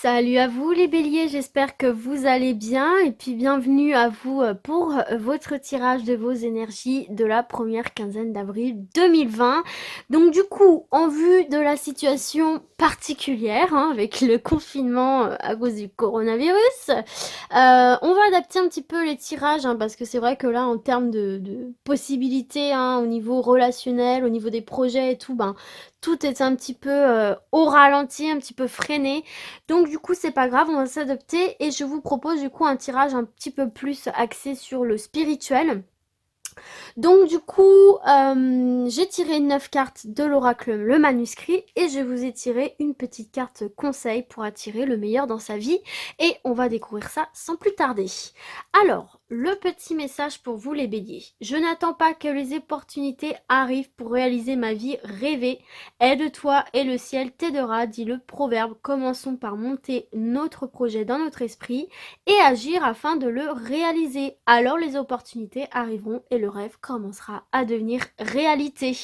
Salut à vous les béliers, j'espère que vous allez bien et puis bienvenue à vous pour votre tirage de vos énergies de la première quinzaine d'avril 2020. Donc du coup, en vue de la situation particulière avec le confinement à cause du coronavirus, on va adapter un petit peu les tirages parce que c'est vrai que là en termes de possibilités au niveau relationnel, au niveau des projets et tout, tout est un petit peu au ralenti, un petit peu freiné. Donc du coup, c'est pas grave, on va s'adapter et je vous propose du coup un tirage un petit peu plus axé sur le spirituel. Donc du coup, j'ai tiré 9 cartes de l'oracle, le manuscrit, et je vous ai tiré une petite carte conseil pour attirer le meilleur dans sa vie. Et on va découvrir ça sans plus tarder. Alors, le petit message pour vous les béliers. Je n'attends pas que les opportunités arrivent pour réaliser ma vie rêvée. Aide-toi et le ciel t'aidera, dit le proverbe. Commençons par monter notre projet dans notre esprit et agir afin de le réaliser. Alors les opportunités arriveront et le rêve commencera à devenir réalité.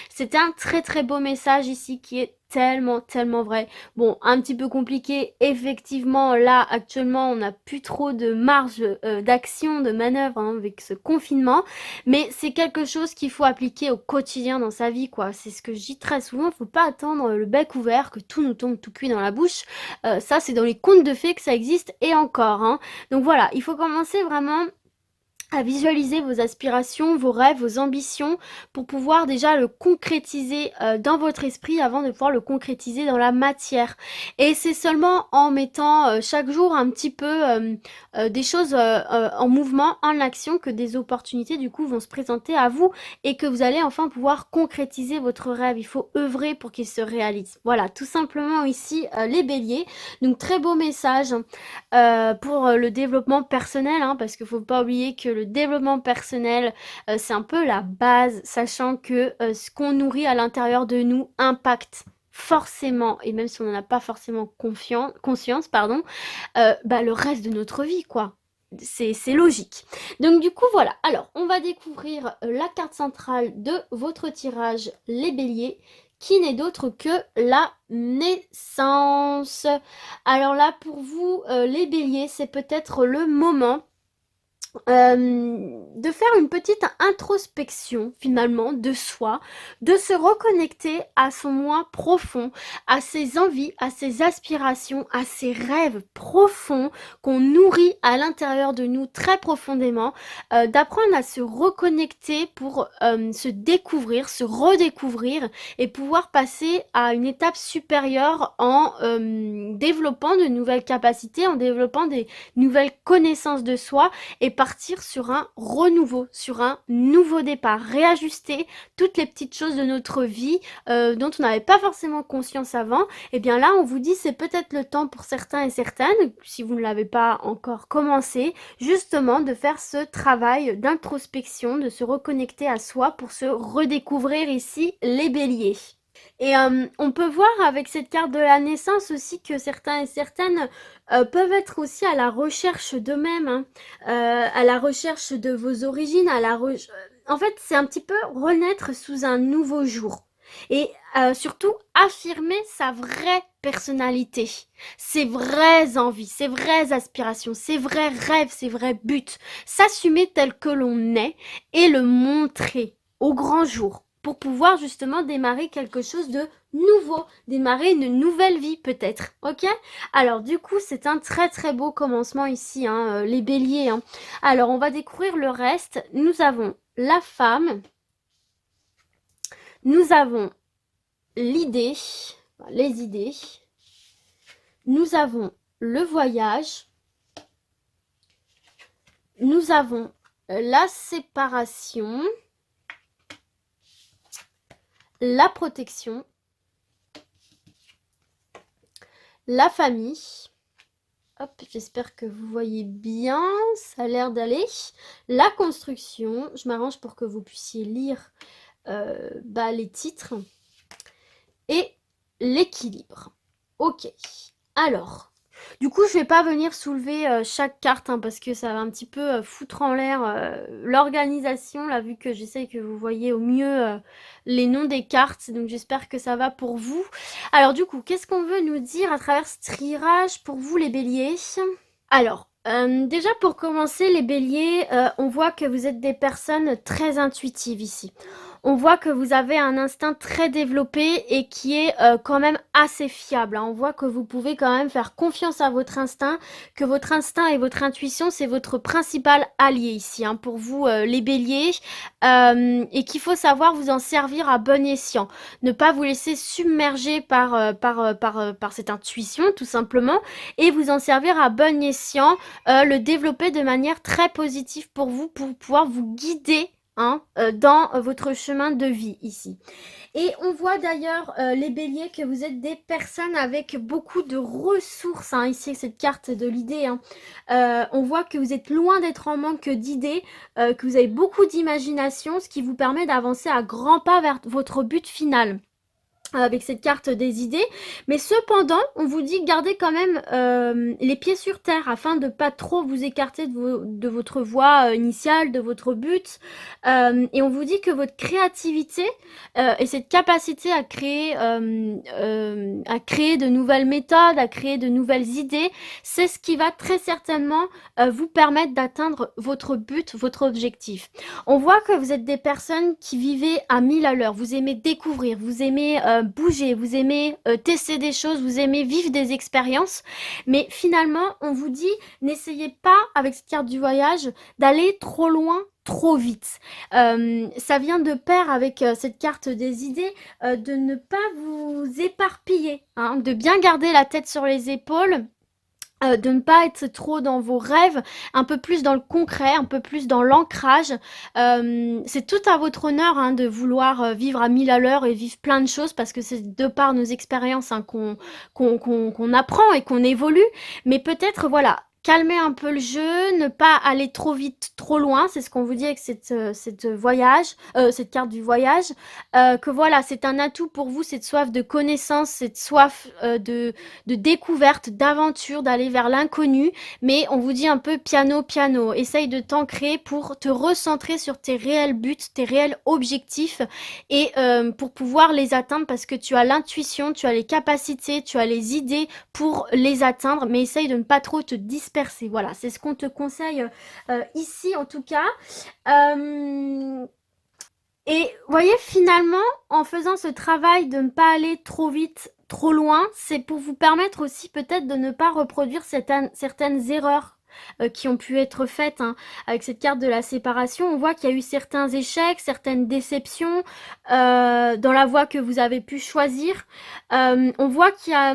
C'est un très très beau message ici qui est tellement vrai. Bon, un petit peu compliqué, effectivement, là actuellement on n'a plus trop de marge d'action, de manœuvre avec ce confinement, mais c'est quelque chose qu'il faut appliquer au quotidien dans sa vie, quoi. C'est ce que je dis très souvent, faut pas attendre le bec ouvert, que tout nous tombe tout cuit dans la bouche. Ça c'est dans les contes de fées que ça existe et encore. Donc voilà, il faut commencer vraiment à visualiser vos aspirations, vos rêves, vos ambitions pour pouvoir déjà le concrétiser dans votre esprit avant de pouvoir le concrétiser dans la matière. Et c'est seulement en mettant chaque jour un petit peu des choses en mouvement, en action, que des opportunités du coup vont se présenter à vous et que vous allez enfin pouvoir concrétiser votre rêve. Il faut œuvrer pour qu'il se réalise. Voilà, tout simplement ici les béliers. Donc très beau message pour le développement personnel, parce qu'il ne faut pas oublier que le développement personnel, c'est un peu la base, sachant que ce qu'on nourrit à l'intérieur de nous impacte forcément, et même si on n'en a pas forcément conscience, le reste de notre vie, quoi. C'est logique. Donc du coup, voilà. Alors, on va découvrir la carte centrale de votre tirage, les béliers, qui n'est d'autre que la naissance. Alors là, pour vous, les béliers, c'est peut-être le moment de faire une petite introspection finalement de soi, de se reconnecter à son moi profond, à ses envies, à ses aspirations, à ses rêves profonds qu'on nourrit à l'intérieur de nous très profondément, d'apprendre à se reconnecter pour se découvrir, se redécouvrir et pouvoir passer à une étape supérieure en développant de nouvelles capacités, en développant des nouvelles connaissances de soi et partir sur un renouveau, sur un nouveau départ, réajuster toutes les petites choses de notre vie dont on n'avait pas forcément conscience avant. Et bien là, on vous dit c'est peut-être le temps pour certains et certaines, si vous ne l'avez pas encore commencé, justement de faire ce travail d'introspection, de se reconnecter à soi pour se redécouvrir ici les béliers. Et on peut voir avec cette carte de la naissance aussi que certains et certaines peuvent être aussi à la recherche d'eux-mêmes, à la recherche de vos origines, en fait, c'est un petit peu renaître sous un nouveau jour. Et surtout, affirmer sa vraie personnalité, ses vraies envies, ses vraies aspirations, ses vrais rêves, ses vrais buts. S'assumer tel que l'on est et le montrer au grand jour pour pouvoir justement démarrer quelque chose de nouveau, démarrer une nouvelle vie peut-être, ok? Alors du coup, c'est un très très beau commencement ici, les béliers. Alors on va découvrir le reste. Nous avons la femme, nous avons l'idée, les idées, nous avons le voyage, nous avons la séparation, la protection, la famille. Hop, j'espère que vous voyez bien, ça a l'air d'aller. La construction, je m'arrange pour que vous puissiez lire les titres. Et l'équilibre. Ok, alors, Du coup, je vais pas venir soulever chaque carte hein, parce que ça va un petit peu foutre en l'air l'organisation, là, vu que j'essaye que vous voyez au mieux les noms des cartes. Donc, j'espère que ça va pour vous. Alors, du coup, qu'est-ce qu'on veut nous dire à travers ce tirage pour vous, les béliers? Alors, déjà pour commencer, les béliers, on voit que vous êtes des personnes très intuitives ici. On voit que vous avez un instinct très développé et qui est quand même assez fiable, hein. On voit que vous pouvez quand même faire confiance à votre instinct, que votre instinct et votre intuition, c'est votre principal allié ici, hein, pour vous, les béliers, et qu'il faut savoir vous en servir à bon escient. Ne pas vous laisser submerger par cette intuition, tout simplement, et vous en servir à bon escient, le développer de manière très positive pour vous, pour pouvoir vous guider hein, dans votre chemin de vie ici. Et on voit d'ailleurs, les béliers, que vous êtes des personnes avec beaucoup de ressources, hein, ici cette carte de l'idée. Hein. On voit que vous êtes loin d'être en manque d'idées, que vous avez beaucoup d'imagination, ce qui vous permet d'avancer à grands pas vers votre but final. Avec cette carte des idées, mais cependant, on vous dit gardez quand même les pieds sur terre afin de pas trop vous écarter de votre voie initiale, de votre but. Et on vous dit que votre créativité et cette capacité à créer de nouvelles méthodes, à créer de nouvelles idées, c'est ce qui va très certainement vous permettre d'atteindre votre but, votre objectif. On voit que vous êtes des personnes qui vivez à 1000 à l'heure. Vous aimez découvrir, vous aimez bouger, vous aimez tester des choses, vous aimez vivre des expériences. Mais finalement, on vous dit, n'essayez pas, avec cette carte du voyage, d'aller trop loin, trop vite. Ça vient de pair avec cette carte des idées, de ne pas vous éparpiller, hein, de bien garder la tête sur les épaules, de ne pas être trop dans vos rêves, un peu plus dans le concret, un peu plus dans l'ancrage. C'est tout à votre honneur hein, de vouloir vivre à 1000 à l'heure et vivre plein de choses parce que c'est de par nos expériences hein, qu'on apprend et qu'on évolue. Mais peut-être, voilà, calmer un peu le jeu, ne pas aller trop vite, trop loin. C'est ce qu'on vous dit avec cette carte du voyage. Que voilà, c'est un atout pour vous, cette soif de connaissance, cette soif de découverte, d'aventure, d'aller vers l'inconnu, mais on vous dit un peu piano, piano. Essaye de t'ancrer pour te recentrer sur tes réels buts, tes réels objectifs, et pour pouvoir les atteindre, parce que tu as l'intuition, tu as les capacités, tu as les idées pour les atteindre, mais essaye de ne pas trop te disperser. Voilà, c'est ce qu'on te conseille ici, en tout cas. Et vous voyez, finalement, en faisant ce travail de ne pas aller trop vite, trop loin, c'est pour vous permettre aussi peut-être de ne pas reproduire certaines erreurs qui ont pu être faites hein. Avec cette carte de la séparation. On voit qu'il y a eu certains échecs, certaines déceptions dans la voie que vous avez pu choisir. On voit qu'il y a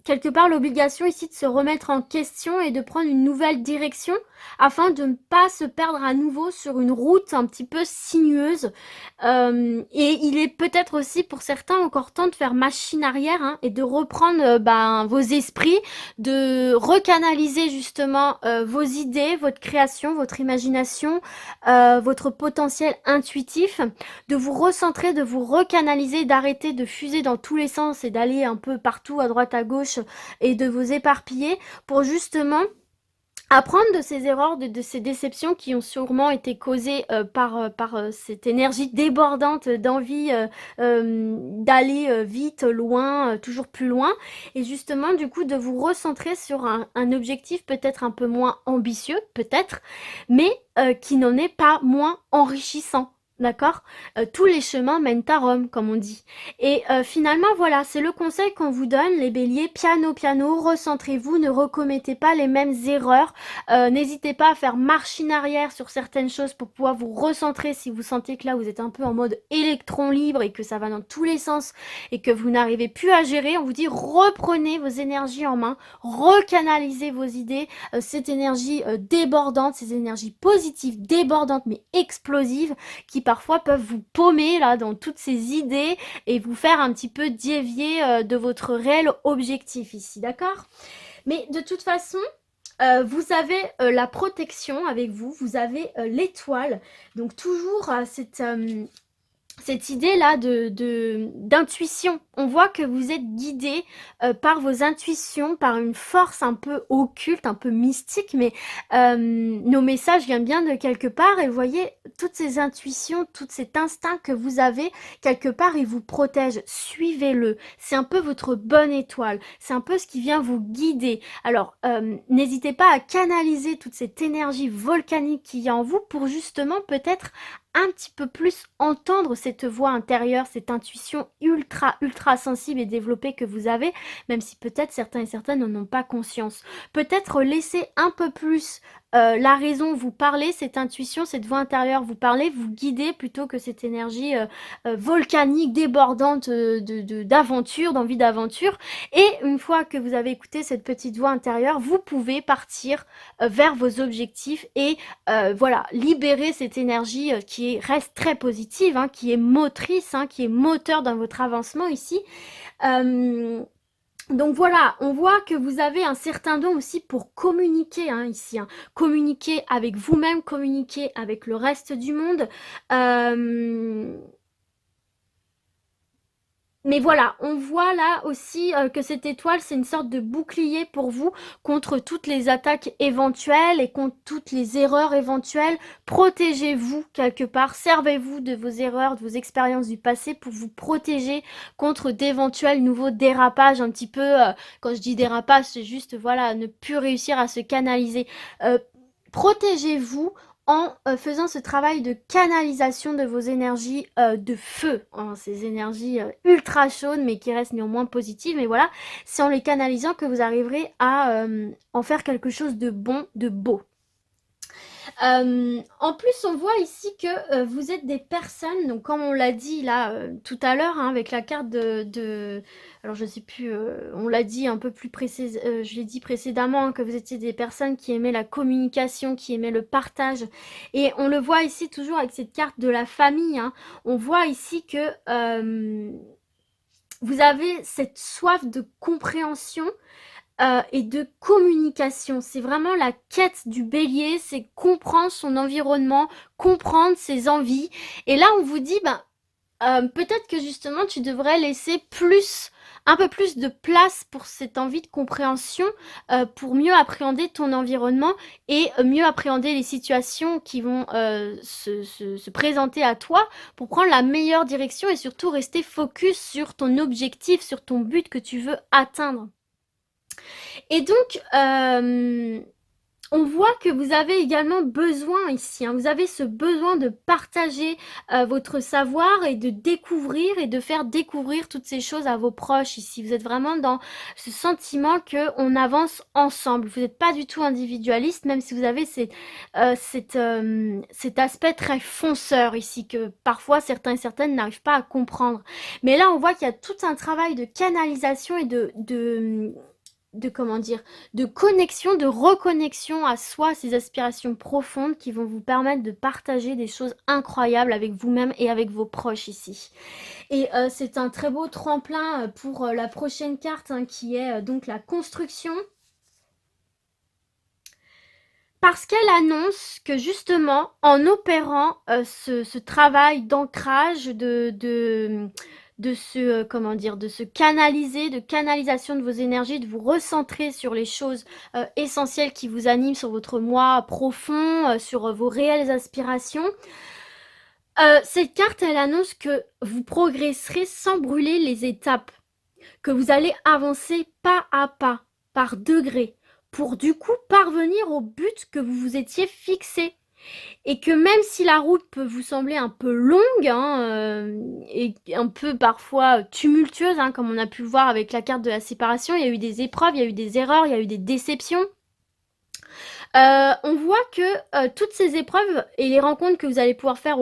quelque part l'obligation ici de se remettre en question et de prendre une nouvelle direction afin de ne pas se perdre à nouveau sur une route un petit peu sinueuse. Et il est peut-être aussi pour certains encore temps de faire machine arrière hein, et de reprendre vos esprits, de recanaliser justement vos idées, votre création, votre imagination, votre potentiel intuitif, de vous recentrer, de vous recanaliser, d'arrêter de fuser dans tous les sens et d'aller un peu partout à droite à gauche et de vous éparpiller pour justement apprendre de ces erreurs, de ces déceptions qui ont sûrement été causées par cette énergie débordante d'envie d'aller vite, loin, toujours plus loin. Et justement, du coup, de vous recentrer sur un objectif peut-être un peu moins ambitieux, peut-être, mais qui n'en est pas moins enrichissant. D'accord? Tous les chemins mènent à Rome, comme on dit. Et finalement, voilà, c'est le conseil qu'on vous donne, les béliers, piano, piano, recentrez-vous, ne recommettez pas les mêmes erreurs. N'hésitez pas à faire machine arrière sur certaines choses pour pouvoir vous recentrer si vous sentez que là, vous êtes un peu en mode électron libre et que ça va dans tous les sens et que vous n'arrivez plus à gérer. On vous dit, reprenez vos énergies en main, recanalisez vos idées, cette énergie débordante, ces énergies positives, débordantes mais explosives qui parfois peuvent vous paumer là dans toutes ces idées et vous faire un petit peu dévier de votre réel objectif ici, d'accord? Mais de toute façon, vous avez la protection avec vous, vous avez l'étoile, donc toujours cette idée-là d'intuition. On voit que vous êtes guidé par vos intuitions, par une force un peu occulte, un peu mystique, mais nos messages viennent bien de quelque part. Et vous voyez, toutes ces intuitions, tout cet instinct que vous avez, quelque part, il vous protège. Suivez-le. C'est un peu votre bonne étoile. C'est un peu ce qui vient vous guider. Alors, n'hésitez pas à canaliser toute cette énergie volcanique qu'il y a en vous pour justement peut-être un petit peu plus entendre cette voix intérieure, cette intuition ultra sensible et développée que vous avez, même si peut-être certains et certaines n'en ont pas conscience. Peut-être laisser un peu plus la raison vous parler, cette intuition, cette voix intérieure vous parler, vous guider plutôt que cette énergie volcanique, débordante d'aventure, d'envie d'aventure. Et une fois que vous avez écouté cette petite voix intérieure, vous pouvez partir vers vos objectifs et voilà, libérer cette énergie qui reste très positive, hein, qui est motrice, hein, qui est moteur dans votre avancement ici. Donc voilà, on voit que vous avez un certain don aussi pour communiquer hein, ici. Hein. Communiquer avec vous-même, communiquer avec le reste du monde. Mais voilà, on voit là aussi que cette étoile, c'est une sorte de bouclier pour vous contre toutes les attaques éventuelles et contre toutes les erreurs éventuelles. Protégez-vous quelque part, servez-vous de vos erreurs, de vos expériences du passé pour vous protéger contre d'éventuels nouveaux dérapages un petit peu. Quand je dis dérapage, c'est juste voilà, ne plus réussir à se canaliser. Euh, Protégez-vous en faisant ce travail de canalisation de vos énergies de feu, hein, ces énergies ultra chaudes mais qui restent néanmoins positives. Mais voilà, c'est en les canalisant que vous arriverez à en faire quelque chose de bon, de beau. En plus, on voit ici que vous êtes des personnes, donc comme on l'a dit là tout à l'heure, hein, avec la carte alors je sais plus, on l'a dit un peu plus précis, je l'ai dit précédemment, hein, que vous étiez des personnes qui aimaient la communication, qui aimaient le partage. Et on le voit ici toujours avec cette carte de la famille. Hein, on voit ici que vous avez cette soif de compréhension et de communication. C'est vraiment la quête du bélier, c'est comprendre son environnement, comprendre ses envies. Et là, on vous dit, peut-être que justement, tu devrais laisser un peu plus de place pour cette envie de compréhension, pour mieux appréhender ton environnement et mieux appréhender les situations qui vont se présenter à toi pour prendre la meilleure direction et surtout rester focus sur ton objectif, sur ton but que tu veux atteindre. Et donc, on voit que vous avez également besoin ici, hein, vous avez ce besoin de partager votre savoir et de découvrir et de faire découvrir toutes ces choses à vos proches ici. Vous êtes vraiment dans ce sentiment qu'on avance ensemble. Vous n'êtes pas du tout individualiste, même si vous avez cet aspect très fonceur ici que parfois certains et certaines n'arrivent pas à comprendre. Mais là, on voit qu'il y a tout un travail de canalisation et de comment dire, de connexion, de reconnexion à soi, à ces aspirations profondes qui vont vous permettre de partager des choses incroyables avec vous-même et avec vos proches ici. Et c'est un très beau tremplin pour la prochaine carte hein, qui est donc la construction. Parce qu'elle annonce que justement, en opérant ce travail d'ancrage, comment dire, de se canaliser, de canalisation de vos énergies, de vous recentrer sur les choses essentielles qui vous animent, sur votre moi profond, sur vos réelles aspirations. Cette carte, elle annonce que vous progresserez sans brûler les étapes, que vous allez avancer pas à pas, par degrés, pour du coup parvenir au but que vous vous étiez fixé. Et que même si la route peut vous sembler un peu longue hein, et un peu parfois tumultueuse, hein, comme on a pu le voir avec la carte de la séparation, il y a eu des épreuves, il y a eu des erreurs, il y a eu des déceptions. On voit que toutes ces épreuves et les rencontres que vous allez pouvoir faire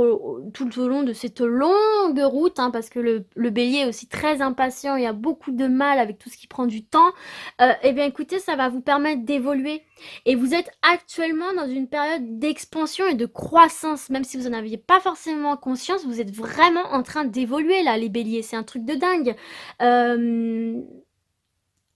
tout au long de cette longue route, hein, parce que le bélier est aussi très impatient, il y a beaucoup de mal avec tout ce qui prend du temps, eh bien écoutez, ça va vous permettre d'évoluer. Et vous êtes actuellement dans une période d'expansion et de croissance, même si vous n'en aviez pas forcément conscience, vous êtes vraiment en train d'évoluer là, les béliers, c'est un truc de dingue.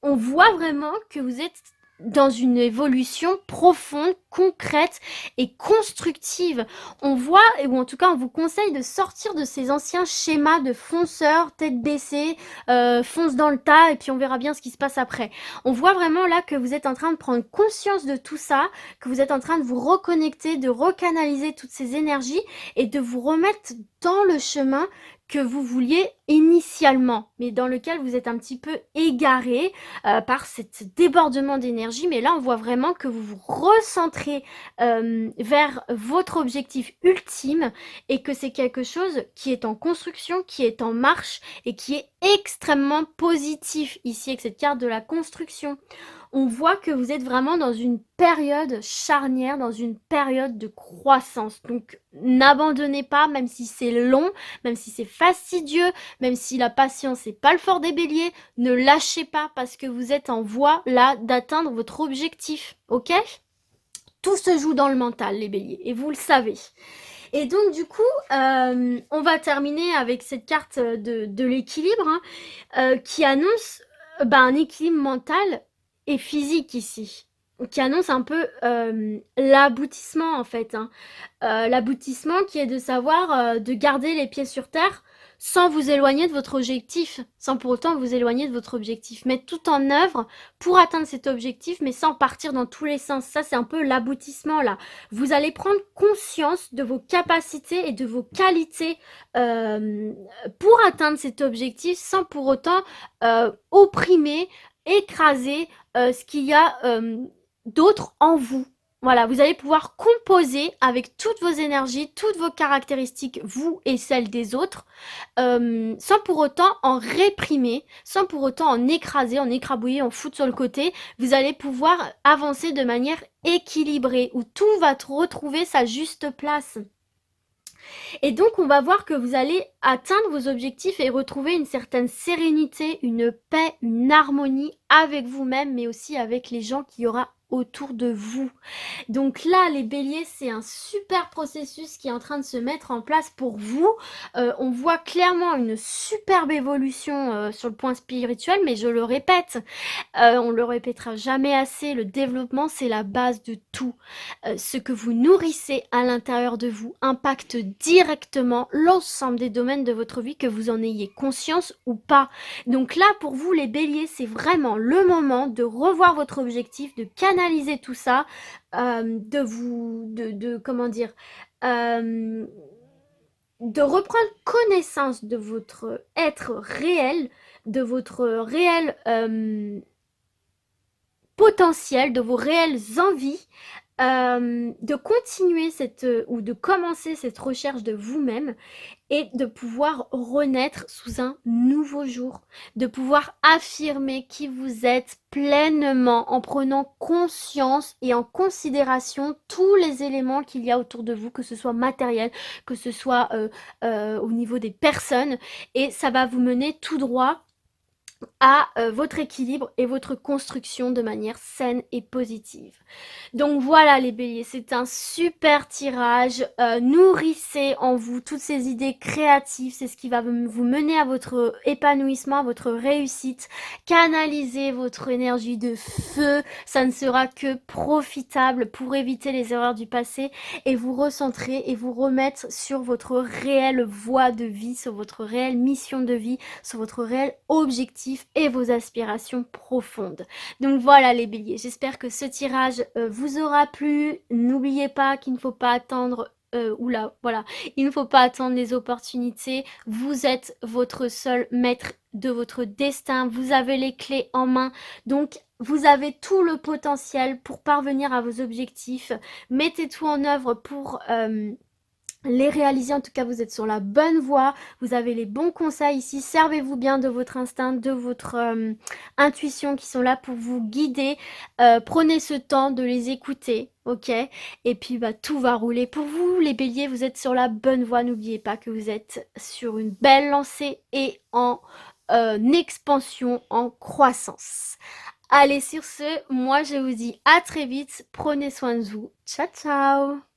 On voit vraiment que vous êtes dans une évolution profonde, concrète et constructive. On voit, ou en tout cas on vous conseille de sortir de ces anciens schémas de fonceur, tête baissée, fonce dans le tas et puis on verra bien ce qui se passe après. On voit vraiment là que vous êtes en train de prendre conscience de tout ça, que vous êtes en train de vous reconnecter, de recanaliser toutes ces énergies et de vous remettre dans le chemin que vous vouliez initialement, mais dans lequel vous êtes un petit peu égaré par ce débordement d'énergie. Mais là, on voit vraiment que vous vous recentrez vers votre objectif ultime et que c'est quelque chose qui est en construction, qui est en marche et qui est extrêmement positif ici avec cette carte de la construction. On voit que vous êtes vraiment dans une période charnière, dans une période de croissance. Donc, n'abandonnez pas, même si c'est long, même si c'est fastidieux, même si la patience n'est pas le fort des béliers, ne lâchez pas parce que vous êtes en voie là d'atteindre votre objectif, ok? Tout se joue dans le mental, les béliers, et vous le savez. Et donc, du coup, on va terminer avec cette carte de l'équilibre qui annonce un équilibre mental et physique ici, qui annonce un peu l'aboutissement en fait. L'aboutissement qui est de savoir de garder les pieds sur terre sans vous éloigner de votre objectif, sans pour autant vous éloigner de votre objectif. Mettre tout en œuvre pour atteindre cet objectif, mais sans partir dans tous les sens. Ça, c'est un peu l'aboutissement là. Vous allez prendre conscience de vos capacités et de vos qualités pour atteindre cet objectif sans pour autant opprimer, écraser ce qu'il y a d'autre en vous. Voilà, vous allez pouvoir composer avec toutes vos énergies, toutes vos caractéristiques, vous et celles des autres, sans pour autant en réprimer, sans pour autant en écraser, en écrabouiller, en foutre sur le côté. Vous allez pouvoir avancer de manière équilibrée, où tout va retrouver sa juste place. Et donc, on va voir que vous allez atteindre vos objectifs et retrouver une certaine sérénité, une paix, une harmonie avec vous-même, mais aussi avec les gens qu'il y aura autour de vous. Donc là, les béliers, c'est un super processus qui est en train de se mettre en place pour vous. On voit clairement une superbe évolution sur le point spirituel, mais je le répète, on le répétera jamais assez, le développement, c'est la base de tout. Ce que vous nourrissez à l'intérieur de vous impacte directement l'ensemble des domaines de votre vie, que vous en ayez conscience ou pas. Donc là, pour vous, les béliers, c'est vraiment le moment de revoir votre objectif, de canaliser tout ça, comment dire, de reprendre connaissance de votre être réel, de votre réel potentiel, de vos réelles envies, de continuer ou de commencer cette recherche de vous-même et de pouvoir renaître sous un nouveau jour, de pouvoir affirmer qui vous êtes pleinement en prenant conscience et en considération tous les éléments qu'il y a autour de vous, que ce soit matériel, que ce soit au niveau des personnes, et ça va vous mener tout droit à votre équilibre et votre construction de manière saine et positive. Donc voilà les béliers, c'est un super tirage. Nourrissez en vous toutes ces idées créatives, c'est ce qui va vous mener à votre épanouissement, à votre réussite. Canalisez votre énergie de feu, ça ne sera que profitable pour éviter les erreurs du passé et vous recentrer et vous remettre sur votre réelle voie de vie, sur votre réelle mission de vie, sur votre réel objectif et vos aspirations profondes. Donc voilà les béliers, j'espère que ce tirage vous aura plu. N'oubliez pas qu'il ne faut pas attendre il ne faut pas attendre les opportunités. Vous êtes votre seul maître de votre destin. Vous avez les clés en main. Donc, vous avez tout le potentiel pour parvenir à vos objectifs. Mettez tout en œuvre pour les réaliser. En tout cas, vous êtes sur la bonne voie, vous avez les bons conseils ici, servez-vous bien de votre instinct, de votre intuition qui sont là pour vous guider. Prenez ce temps de les écouter, ok? Et puis tout va rouler pour vous les béliers, vous êtes sur la bonne voie. N'oubliez pas que vous êtes sur une belle lancée et en expansion, en croissance. Allez, sur ce, moi je vous dis à très vite, prenez soin de vous, ciao ciao.